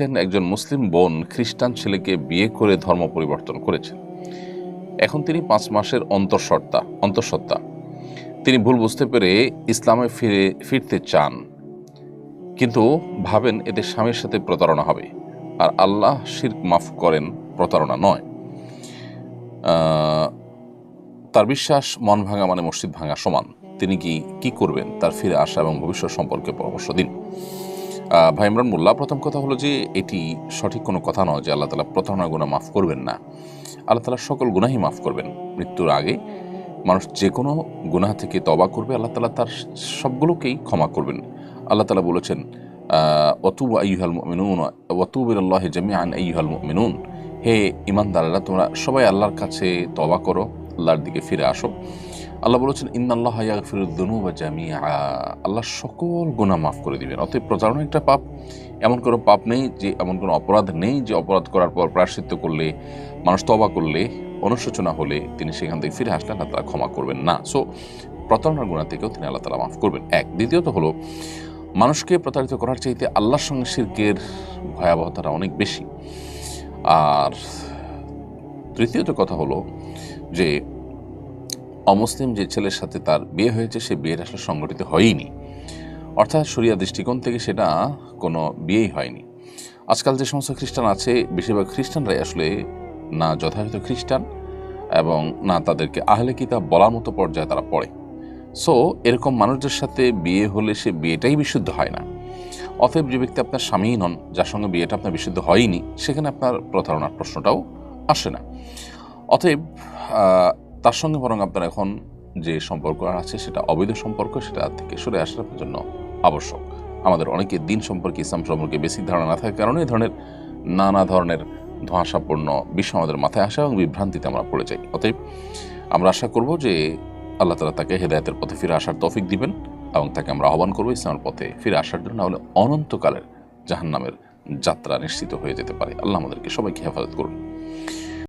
একজন মুসলিম বোন খ্রিস্টান ছেলেকে বিয়ে করে ধর্ম পরিবর্তন করেছেন। এখন তিনি 5 মাসের অন্তঃসত্ত্বা। তিনি ভুল বুঝতে পেরে ইসলামে ফিরতে চান, কিন্তু ভাবেন এতে স্বামীর সাথে প্রতারণা হবে, আর আল্লাহ শিরক মাফ করেন, প্রতারণা নয়। তার বিশ্বাস মন ভাঙা মানে মসজিদ ভাঙা সমান। তিনি কি করবেন? তার ফিরে আসা এবং ভবিষ্যৎ সম্পর্কে পরামর্শ দিন। ভাই ইমরান মোল্লা, প্রথম কথা হলো যে এটি সঠিক কোনো কথা নয় যে আল্লাহ তাআলা প্রতারণার গুনাহ মাফ করবেন না। আল্লাহ তাআলা সকল গুনাহই মাফ করবেন। মৃত্যুর আগে মানুষ যে কোনো গুনাহ থেকে তওবা করবে, আল্লাহ তাআলা তার সবগুলোকেই ক্ষমা করবেন। আল্লাহ তাআলা বলেছেন, ওয়াতুবু আইয়ুহাল মুমিনুন ওয়াতুবু ইলাল্লাহি জামিআন আইয়ুহাল মুমিনুন, হে ঈমানদারেরা, তোমরা সবাই আল্লাহর কাছে তওবা করো, আল্লাহর দিকে ফিরে আসো। আল্লাহ বলেছেন, ইন্নাল্লাহা ইয়াগফিরুদ যুনুবা জামিআ, আল্লাহ সকল গুনাহ মাফ করে দিবেন। অতএব প্রতারণা একটা পাপ, এমন কোনো পাপ নেই, যে এমন কোনো অপরাধ নেই যে অপরাধ করার পর প্রায়শ্চিত্ত করলে, মানুষ তওবা করলে, অনুশোচনা হলে তিনি সেখান থেকে ফিরে আসলে আল্লাহ তাআলা ক্ষমা করবেন না। সো প্রতারণার গুনাহ থেকেও তিনি আল্লাহ তাআলা মাফ করবেন। এক। দ্বিতীয়ত হলো, মানুষকে প্রতারিত করার চাইতে আল্লাহর সঙ্গে শিরকের ভয়াবহতাটা অনেক বেশি। আর তৃতীয়ত কথা হলো যে অমুসলিম যে ছেলের সাথে তার বিয়ে হয়েছে, সে বিয়েটা আসলে সংগঠিত হয়ইনি, অর্থাৎ শরিয়া দৃষ্টিকোণ থেকে সেটা কোনো বিয়েই হয়নি। আজকাল যে সমস্ত খ্রিস্টান আছে, বেশিরভাগ খ্রিস্টানরাই আসলে না যথাযথ খ্রিস্টান এবং না তাদেরকে আহলে কিতাব বলার মতো পর্যায়ে তারা পড়ে। সো এরকম মানুষদের সাথে বিয়ে হলে সে বিয়েটাই বিশুদ্ধ হয় না। অতএব যে ব্যক্তি আপনার স্বামীই নন, যার সঙ্গে বিয়েটা আপনার বিশুদ্ধ হয়নি, সেখানে আপনার প্রতারণার প্রশ্নটাও আসে না। অতএব তার সঙ্গে বরং আপনার এখন যে সম্পর্ক আছে সেটা অবৈধ সম্পর্ক, সেটা থেকে সরে আসার আপনার জন্য আবশ্যক। আমাদের অনেকে দিন সম্পর্কে, ইসলাম সম্পর্কে বেসিক ধারণা না থাকার কারণে এই ধরনের নানা ধরনের ধোঁয়াশাপূর্ণ বিষয় আমাদের মাথায় আসে এবং বিভ্রান্তিতে আমরা পড়ে যাই। অতএব আমরা আশা করব যে আল্লাহ তাআলা তাকে হেদায়েতের পথে ফিরে আসার তৌফিক দিবেন এবং তাকে আমরা আহ্বান করবো ইসলামের পথে ফিরে আসার জন্য, না হলে অনন্তকালের জাহান্নামের যাত্রা নিশ্চিত হয়ে যেতে পারে। আল্লাহ আমাদেরকে সবাইকে হেফাজত করুন।